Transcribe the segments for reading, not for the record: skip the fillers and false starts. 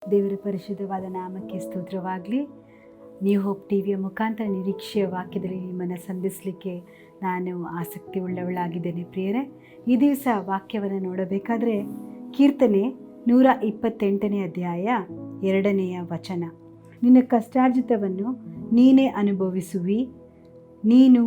ದೇವರ ಪರಿಶುದ್ಧವಾದ ನಾಮಕ್ಕೆ ಸ್ತೋತ್ರವಾಗಲಿ. ನ್ಯೂ ಹೋಪ್ ಟಿವಿಯ ಮುಖಾಂತರ ನಿರೀಕ್ಷೆಯ ವಾಕ್ಯದಲ್ಲಿ ನಿಮ್ಮನ್ನು ಸಂಧಿಸಲಿಕ್ಕೆ ನಾನು ಆಸಕ್ತಿ ಉಳ್ಳವಳಾಗಿದ್ದೇನೆ ಪ್ರಿಯರೇ. ಈ ದಿವಸ ವಾಕ್ಯವನ್ನು ನೋಡಬೇಕಾದ್ರೆ ಕೀರ್ತನೆ 128ನೇ ಅಧ್ಯಾಯ 2ನೇ ವಚನ. ನಿನ್ನ ಕಷ್ಟಾರ್ಜಿತವನ್ನು ನೀನೇ ಅನುಭವಿಸುವಿ, ನೀನು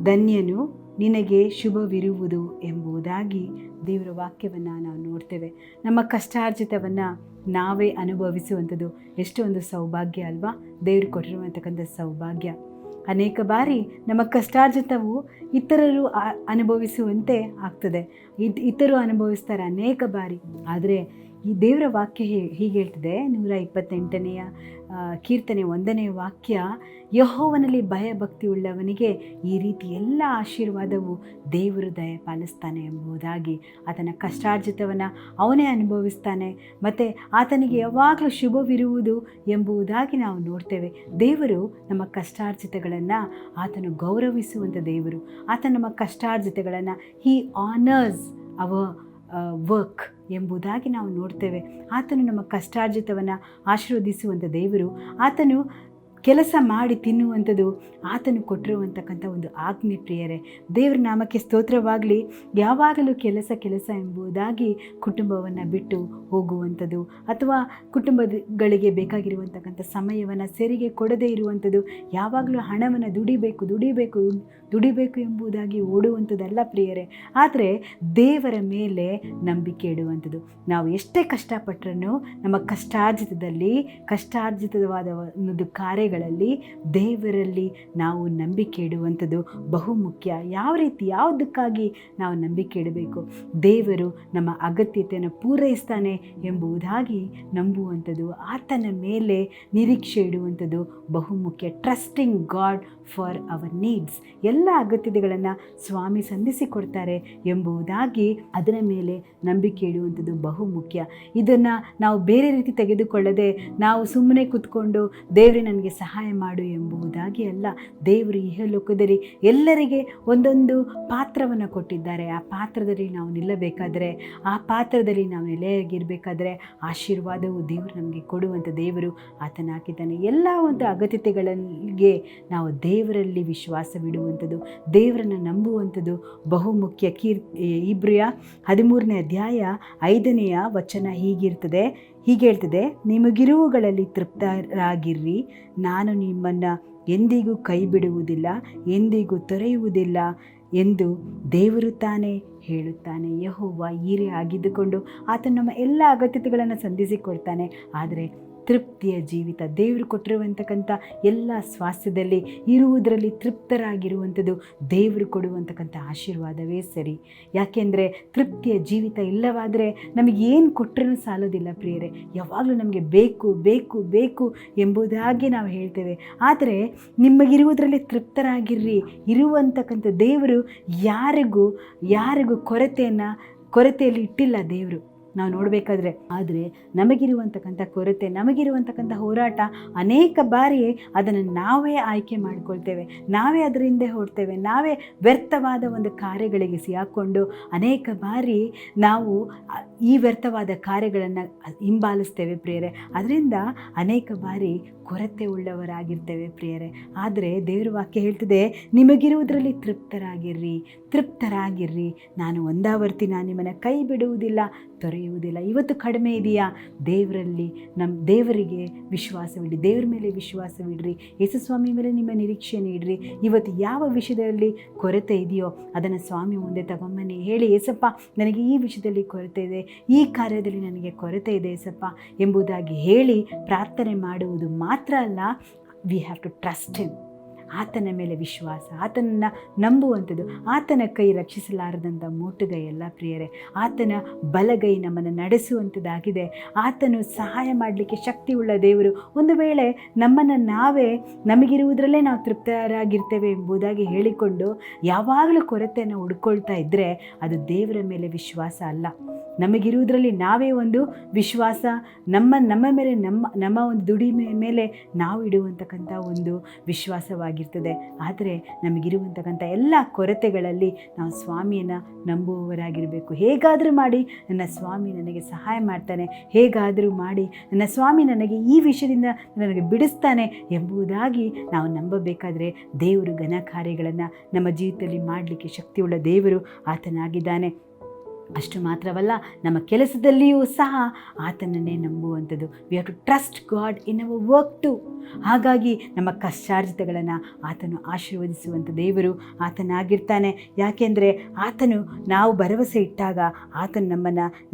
ಧನ್ಯನು, ನಿನಗೆ ಶುಭವಿರುವುದು ಎಂಬುದಾಗಿ ದೇವರ ವಾಕ್ಯವನ್ನು ನಾವು ನೋಡ್ತೇವೆ. ನಮ್ಮ ಕಷ್ಟಾರ್ಜಿತವನ್ನು ನಾವೇ ಅನುಭವಿಸುವಂಥದ್ದು ಎಷ್ಟೊಂದು ಸೌಭಾಗ್ಯ ಅಲ್ವಾ? ದೇವರು ಕೊಟ್ಟಿರುವಂತಕ್ಕಂಥ ಸೌಭಾಗ್ಯ. ಅನೇಕ ಬಾರಿ ನಮ್ಮ ಕಷ್ಟಾರ್ಜಿತವು ಇತರರು ಅನುಭವಿಸುವಂತೆ ಆಗ್ತದೆ, ಇತರರು ಅನುಭವಿಸ್ತಾರೆ ಅನೇಕ ಬಾರಿ. ಆದರೆ ಈ ದೇವರ ವಾಕ್ಯ ಹೀಗೆ ಹೇಳ್ತದೆ, 128ನೇ ಕೀರ್ತನೆ 1ನೇ ವಾಕ್ಯ, ಯೆಹೋವನಲ್ಲಿ ಭಯಭಕ್ತಿ ಉಳ್ಳವನಿಗೆ ಈ ರೀತಿ ಎಲ್ಲ ಆಶೀರ್ವಾದವು ದೇವರು ದಯಪಾಲಿಸ್ತಾನೆ ಎಂಬುದಾಗಿ. ಆತನ ಕಷ್ಟಾರ್ಜಿತವನ್ನು ಅವನೇ ಅನುಭವಿಸ್ತಾನೆ ಮತ್ತು ಆತನಿಗೆ ಯಾವಾಗಲೂ ಶುಭವಿರುವುದು ಎಂಬುದಾಗಿ ನಾವು ನೋಡ್ತೇವೆ. ದೇವರು ನಮ್ಮ ಕಷ್ಟಾರ್ಜಿತಗಳನ್ನು ಆತನು ಗೌರವಿಸುವಂಥ ದೇವರು. ಆತ ನಮ್ಮ ಕಷ್ಟಾರ್ಜಿತಗಳನ್ನು ಹಿ ಆನರ್ಸ್ ಅವರ್ ವರ್ಕ್ ಎಂಬುದಾಗಿ ನಾವು ನೋಡ್ತೇವೆ. ಆತನು ನಮ್ಮ ಕಷ್ಟಾರ್ಜಿತವನ್ನು ಆಶೀರ್ವದಿಸುವಂಥ ದೇವರು. ಆತನು ಕೆಲಸ ಮಾಡಿ ತಿನ್ನುವಂಥದ್ದು ಆತನು ಕೊಟ್ಟಿರುವಂತಕ್ಕಂಥ ಒಂದು ಆಜ್ಞೆ ಪ್ರಿಯರೇ. ದೇವರ ನಾಮಕ್ಕೆ ಸ್ತೋತ್ರವಾಗಲಿ. ಯಾವಾಗಲೂ ಕೆಲಸ ಎಂಬುದಾಗಿ ಕುಟುಂಬವನ್ನು ಬಿಟ್ಟು ಹೋಗುವಂಥದ್ದು ಅಥವಾ ಕುಟುಂಬಗಳಿಗೆ ಬೇಕಾಗಿರುವಂತಕ್ಕಂಥ ಸಮಯವನ್ನು ಸರಿಗೆ ಕೊಡದೇ ಇರುವಂಥದ್ದು, ಯಾವಾಗಲೂ ಹಣವನ್ನು ದುಡಿಬೇಕು ಎಂಬುದಾಗಿ ಓಡುವಂಥದ್ದಲ್ಲ ಪ್ರಿಯರೇ. ಆದರೆ ದೇವರ ಮೇಲೆ ನಂಬಿಕೆ ಇಡುವಂಥದ್ದು. ನಾವು ಎಷ್ಟೇ ಕಷ್ಟಪಟ್ಟರೂ ನಮ್ಮ ಕಷ್ಟಾರ್ಜಿತವಾದ ಒಂದು ಕಾರ್ಯಗಳಲ್ಲಿ ದೇವರಲ್ಲಿ ನಾವು ನಂಬಿಕೆ ಇಡುವಂಥದ್ದು ಬಹುಮುಖ್ಯ. ಯಾವ ರೀತಿ, ಯಾವುದಕ್ಕಾಗಿ ನಾವು ನಂಬಿಕೆ ಇಡಬೇಕು? ದೇವರು ನಮ್ಮ ಅಗತ್ಯತೆಯನ್ನು ಪೂರೈಸ್ತಾನೆ ಎಂಬುದಾಗಿ ನಂಬುವಂಥದ್ದು, ಆತನ ಮೇಲೆ ನಿರೀಕ್ಷೆ ಇಡುವಂಥದ್ದು ಬಹುಮುಖ್ಯ. Trusting god for our needs. ಎಲ್ಲ ಅಗತ್ಯತೆಗಳನ್ನು ಸ್ವಾಮಿ ಸಂಧಿಸಿಕೊಡ್ತಾರೆ ಎಂಬುದಾಗಿ ಅದರ ಮೇಲೆ ನಂಬಿಕೆ ಇಡುವಂಥದ್ದು ಬಹುಮುಖ್ಯ. ಇದನ್ನು ನಾವು ಬೇರೆ ರೀತಿ ತೆಗೆದುಕೊಳ್ಳದೆ ನಾವು ಸುಮ್ಮನೆ ಕೂತ್ಕೊಂಡು ದೇವರೇ ನನಗೆ ಸಹಾಯ ಮಾಡು ಎಂಬುದಾಗಿ ಅಲ್ಲ. ದೇವರು ಇಹಲೋಕದಲ್ಲಿ ಎಲ್ಲರಿಗೆ ಒಂದೊಂದು ಪಾತ್ರವನ್ನು ಕೊಟ್ಟಿದ್ದಾರೆ. ಆ ಪಾತ್ರದಲ್ಲಿ ನಾವು ನಿಲ್ಲಬೇಕಾದರೆ, ಆ ಪಾತ್ರದಲ್ಲಿ ನಾವು ನೆಲೆಯಾಗಿರಬೇಕಾದ್ರೆ ಆಶೀರ್ವಾದವು ದೇವರು ನಮಗೆ ಕೊಡುವಂಥ ದೇವರು ಆತನ ಹಾಕಿದ್ದಾನೆ. ಎಲ್ಲ ಒಂದು ಅಗತ್ಯತೆಗಳಿಗೆ ನಾವು ದೇವರಲ್ಲಿ ವಿಶ್ವಾಸವಿಡುವಂಥದ್ದು, ದೇವರನ್ನು ನಂಬುವಂಥದ್ದು ಬಹುಮುಖ್ಯ. ಇಬ್ರಿಯ 13ನೇ ಅಧ್ಯಾಯ 5ನೇ ವಚನ ಹೀಗೆ ಹೇಳ್ತದೆ, ನಿಮಗಿರುವುಗಳಲ್ಲಿ ತೃಪ್ತರಾಗಿರ್ರಿ, ನಾನು ನಿಮ್ಮನ್ನು ಎಂದಿಗೂ ಕೈ ಬಿಡುವುದಿಲ್ಲ, ಎಂದಿಗೂ ತೊರೆಯುವುದಿಲ್ಲ ಎಂದು ದೇವರು ತಾನೇ ಹೇಳುತ್ತಾನೆ. ಯೆಹೋವ ಈರೆ ಆಗಿದ್ದುಕೊಂಡು ಆತನು ನಮ್ಮ ಎಲ್ಲ ಅಗತ್ಯತೆಗಳನ್ನು ಸಂಧಿಸಿಕೊಡ್ತಾನೆ. ಆದರೆ ತೃಪ್ತಿಯ ಜೀವಿತ, ದೇವರು ಕೊಟ್ಟಿರುವಂತಕ್ಕಂಥ ಎಲ್ಲ ಸ್ವಾಸ್ಥ್ಯದಲ್ಲಿ ಇರುವುದರಲ್ಲಿ ತೃಪ್ತರಾಗಿರುವಂಥದ್ದು ದೇವರು ಕೊಡುವಂತಕ್ಕಂಥ ಆಶೀರ್ವಾದವೇ ಸರಿ. ಯಾಕೆಂದರೆ ತೃಪ್ತಿಯ ಜೀವಿತ ಇಲ್ಲವಾದರೆ ನಮಗೆ ಏನು ಕೊಟ್ಟರೂ ಸಾಲೋದಿಲ್ಲ ಪ್ರಿಯರೇ. ಯಾವಾಗಲೂ ನಮಗೆ ಬೇಕು ಎಂಬುದಾಗಿ ನಾವು ಹೇಳ್ತೇವೆ. ಆದರೆ ನಿಮಗಿರುವುದರಲ್ಲಿ ತೃಪ್ತರಾಗಿರ್ರಿ. ಇರುವಂತಕ್ಕಂಥ ದೇವರು ಯಾರಿಗೂ ಕೊರತೆಯಲ್ಲಿ ಇಟ್ಟಿಲ್ಲ ದೇವರು ನಾವು ನೋಡಬೇಕಾದ್ರೆ. ಆದರೆ ನಮಗಿರುವಂತಕ್ಕಂಥ ಕೊರತೆ, ನಮಗಿರುವಂತಕ್ಕಂಥ ಹೋರಾಟ ಅನೇಕ ಬಾರಿ ಅದನ್ನು ನಾವೇ ಆಯ್ಕೆ ಮಾಡಿಕೊಳ್ತೇವೆ, ನಾವೇ ಅದರಿಂದ ಹೊಡ್ತೇವೆ, ನಾವೇ ವ್ಯರ್ಥವಾದ ಒಂದು ಕಾರ್ಯಗಳಿಗೆ ಸಿಕ್ಕಿಕೊಂಡು ಅನೇಕ ಬಾರಿ ನಾವು ಈ ವ್ಯರ್ಥವಾದ ಕಾರ್ಯಗಳನ್ನು ಹಿಂಬಾಲಿಸ್ತೇವೆ ಪ್ರಿಯರೇ. ಅದರಿಂದ ಅನೇಕ ಬಾರಿ ಕೊರತೆ ಉಳ್ಳವರಾಗಿರ್ತೇವೆ ಪ್ರಿಯರೇ. ಆದರೆ ದೇವರ ವಾಕ್ಯ ಹೇಳ್ತದೆ, ನಿಮಗಿರುವುದರಲ್ಲಿ ತೃಪ್ತರಾಗಿರ್ರಿ, ನಾನು ಒಂದಾವರ್ತಿ ನಿಮ್ಮನ್ನು ಕೈ ಬಿಡುವುದಿಲ್ಲ, ತೊರೆಯುವುದಿಲ್ಲ. ಇವತ್ತು ಕಡಿಮೆ ಇದೆಯಾ? ದೇವರಿಗೆ ವಿಶ್ವಾಸವಿಡ್ರಿ, ದೇವರ ಮೇಲೆ ವಿಶ್ವಾಸವಿಡ್ರಿ, ಯೇಸು ಸ್ವಾಮಿ ಮೇಲೆ ನಿಮ್ಮ ನಿರೀಕ್ಷೆಯನ್ನು ಇಡ್ರಿ. ಇವತ್ತು ಯಾವ ವಿಷಯದಲ್ಲಿ ಕೊರತೆ ಇದೆಯೋ ಅದನ್ನು ಸ್ವಾಮಿ ಮುಂದೆ ತಗೊಂಬನ್ನಿ. ಹೇಳಿ, ಏಸಪ್ಪ ನನಗೆ ಈ ವಿಷಯದಲ್ಲಿ ಕೊರತೆ ಇದೆ, ಈ ಕಾರ್ಯದಲ್ಲಿ ನನಗೆ ಕೊರತೆ ಇದೆ ಏಸಪ್ಪ ಎಂಬುದಾಗಿ ಹೇಳಿ ಪ್ರಾರ್ಥನೆ ಮಾಡುವುದು ಮಾತ್ರ ಅಲ್ಲ, we have to trust him. ಆತನ ಮೇಲೆ ವಿಶ್ವಾಸ, ಆತನನ್ನು ನಂಬುವಂಥದ್ದು. ಆತನ ಕೈ ರಕ್ಷಿಸಲಾರದಂಥ ಮೋಟುಗೈ ಎಲ್ಲ ಪ್ರಿಯರೇ. ಆತನ ಬಲಗೈ ನಮ್ಮನ್ನು ನಡೆಸುವಂಥದ್ದಾಗಿದೆ. ಆತನು ಸಹಾಯ ಮಾಡಲಿಕ್ಕೆ ಶಕ್ತಿ ಉಳ್ಳ ದೇವರು. ಒಂದು ವೇಳೆ ನಮಗಿರುವುದರಲ್ಲೇ ನಾವು ತೃಪ್ತರಾಗಿರ್ತೇವೆ ಎಂಬುದಾಗಿ ಹೇಳಿಕೊಂಡು ಯಾವಾಗಲೂ ಕೊರತೆಯನ್ನು ಹುಡ್ಕೊಳ್ತಾ ಇದ್ದರೆ ಅದು ದೇವರ ಮೇಲೆ ವಿಶ್ವಾಸ ಅಲ್ಲ. ನಮಗಿರುವುದರಲ್ಲಿ ನಾವೇ ಒಂದು ವಿಶ್ವಾಸ, ನಮ್ಮ ಮೇಲೆ ನಮ್ಮ ಒಂದು ದುಡಿಮೆ ಮೇಲೆ ನಾವು ಇಡುವಂತಕ್ಕಂಥ ಒಂದು ವಿಶ್ವಾಸವಾಗಿರ್ತದೆ. ಆದರೆ ನಮಗಿರುವಂತಕ್ಕಂಥ ಎಲ್ಲ ಕೊರತೆಗಳಲ್ಲಿ ನಾವು ಸ್ವಾಮಿಯನ್ನು ನಂಬುವವರಾಗಿರಬೇಕು. ಹೇಗಾದರೂ ಮಾಡಿ ನನ್ನ ಸ್ವಾಮಿ ನನಗೆ ಸಹಾಯ ಮಾಡ್ತಾನೆ, ಹೇಗಾದರೂ ಮಾಡಿ ನನ್ನ ಸ್ವಾಮಿ ನನಗೆ ಈ ವಿಷಯದಿಂದ ನನಗೆ ಬಿಡಿಸ್ತಾನೆ ಎಂಬುದಾಗಿ ನಾವು ನಂಬಬೇಕಾದ್ರೆ ದೇವರು ಘನ ಕಾರ್ಯಗಳನ್ನು ನಮ್ಮ ಜೀವಿತದಲ್ಲಿ ಮಾಡಲಿಕ್ಕೆ ಶಕ್ತಿಯುಳ್ಳ ದೇವರು ಆತನಾಗಿದ್ದಾನೆ. ಅಷ್ಟು ಮಾತ್ರವಲ್ಲ, ನಮ್ಮ ಕೆಲಸದಲ್ಲಿಯೂ ಸಹ ಆತನನ್ನೇ ನಂಬುವಂಥದ್ದು. We have to trust God in our work too. ಹಾಗಾಗಿ ನಮ್ಮ ಕಷ್ಟಾರ್ಜಿತಗಳನ್ನು ಆತನು ಆಶೀರ್ವದಿಸುವಂಥ ದೇವರು ಆತನಾಗಿರ್ತಾನೆ. ಯಾಕೆಂದರೆ ಆತನು ನಾವು ಭರವಸೆ ಇಟ್ಟಾಗ ಆತನು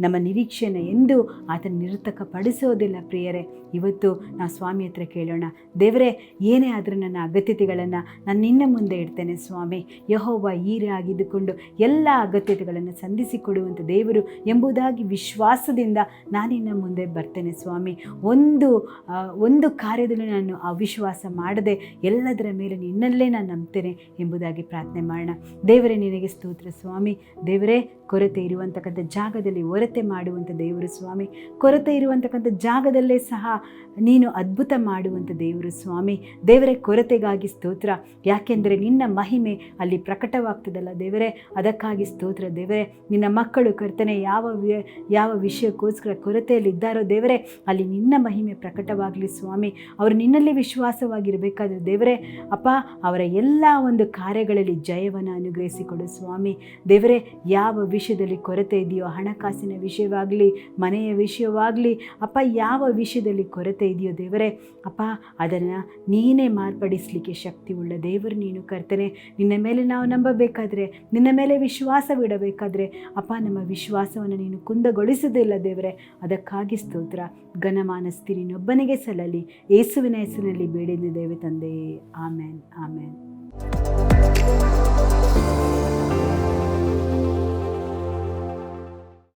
ನಮ್ಮ ನಿರೀಕ್ಷೆಯನ್ನು ಎಂದು ಆತನು ನಿರರ್ಥಕಪಡಿಸೋದಿಲ್ಲ. ಪ್ರಿಯರೇ, ಇವತ್ತು ನಾವು ಸ್ವಾಮಿ ಹತ್ರ ಕೇಳೋಣ, ದೇವರೇ ಏನೇ ಆದರೂ ನನ್ನ ಅಗತ್ಯತೆಗಳನ್ನು ನಾನು ನಿನ್ನ ಮುಂದೆ ಇಡ್ತೇನೆ ಸ್ವಾಮಿ. ಯೆಹೋವ ಈರೆ ಆಗಿದ್ದುಕೊಂಡು ಎಲ್ಲ ಅಗತ್ಯತೆಗಳನ್ನು ಸಂಧಿಸಿಕೊಡುವಂಥ ದೇವರು ಎಂಬುದಾಗಿ ವಿಶ್ವಾಸದಿಂದ ನಾನಿನ್ನ ಮುಂದೆ ಬರ್ತೇನೆ ಸ್ವಾಮಿ. ಒಂದು ಕಾರ್ಯದಲ್ಲಿ ನಾನು ಅವಿಶ್ವಾಸ ಮಾಡದೆ ಎಲ್ಲದರ ಮೇಲೆ ನಿನ್ನಲ್ಲೇ ನಾನು ನಂಬ್ತೇನೆ ಎಂಬುದಾಗಿ ಪ್ರಾರ್ಥನೆ ಮಾಡೋಣ. ದೇವರೇ, ನಿನಗೆ ಸ್ತೋತ್ರ ಸ್ವಾಮಿ. ದೇವರೇ, ಕೊರತೆ ಇರುವಂತಕ್ಕಂಥ ಜಾಗದಲ್ಲಿ ಹೊರತೆ ಮಾಡುವಂಥ ದೇವರು ಸ್ವಾಮಿ. ಕೊರತೆ ಇರುವಂತಕ್ಕಂಥ ಜಾಗದಲ್ಲೇ ಸಹ ನೀನು ಅದ್ಭುತ ಮಾಡುವಂಥ ದೇವರು ಸ್ವಾಮಿ. ದೇವರೇ, ಕೊರತೆಗಾಗಿ ಸ್ತೋತ್ರ. ಯಾಕೆಂದರೆ ನಿನ್ನ ಮಹಿಮೆ ಅಲ್ಲಿ ಪ್ರಕಟವಾಗ್ತದಲ್ಲ ದೇವರೇ, ಅದಕ್ಕಾಗಿ ಸ್ತೋತ್ರ. ದೇವರೇ, ನಿನ್ನ ಮಕ್ಕಳು ಕರ್ತನೆ ಯಾವ ವಿಷಯಕ್ಕೋಸ್ಕರ ಕೊರತೆಯಲ್ಲಿದ್ದಾರೋ ದೇವರೇ, ಅಲ್ಲಿ ನಿನ್ನ ಮಹಿಮೆ ಪ್ರಕಟವಾಗಲಿ ಸ್ವಾಮಿ. ಅವರು ನಿನ್ನಲ್ಲಿ ವಿಶ್ವಾಸವಾಗಿರಬೇಕಾದ್ರೆ ದೇವರೇ ಅಪ್ಪ, ಅವರ ಎಲ್ಲ ಒಂದು ಕಾರ್ಯಗಳಲ್ಲಿ ಜಯವನ್ನು ಅನುಗ್ರಹಿಸಿಕೊಡು ಸ್ವಾಮಿ. ದೇವರೇ, ಯಾವ ವಿಷಯದಲ್ಲಿ ಕೊರತೆ ಇದೆಯೋ, ಹಣಕಾಸಿನ ವಿಷಯವಾಗಲಿ, ಮನೆಯ ವಿಷಯವಾಗಲಿ ಅಪ್ಪ, ಯಾವ ವಿಷಯದಲ್ಲಿ ಕೊರತೆ ಇದೆಯೋ ದೇವರೇ ಅಪ್ಪ, ಅದನ್ನು ನೀನೇ ಮಾರ್ಪಡಿಸಲಿಕ್ಕೆ ಶಕ್ತಿ ಉಳ್ಳ ದೇವರು ನೀನು ಕರ್ತನೆ. ನಿನ್ನ ಮೇಲೆ ನಾವು ನಂಬಬೇಕಾದ್ರೆ, ನಿನ್ನ ಮೇಲೆ ವಿಶ್ವಾಸವಿಡಬೇಕಾದ್ರೆ ಅಪ್ಪ, ನಮ್ಮ ವಿಶ್ವಾಸವನ್ನು ನೀನು ಕುಂದಗೊಳಿಸೋದಿಲ್ಲ ದೇವರೇ. ಅದಕ್ಕಾಗಿ ಸ್ತೋತ್ರ. ಘನಮಾನಸ್ತಿ ನೀನೊಬ್ಬನಿಗೆ ಸಲ್ಲಲಿ. ಯೇಸುವಿನ ಹೆಸರಿನಲ್ಲಿ ಬೇಡಿದ್ದೇವೆ ತಂದೆಯೇ, ಆಮೇನ್, ಆಮೇನ್.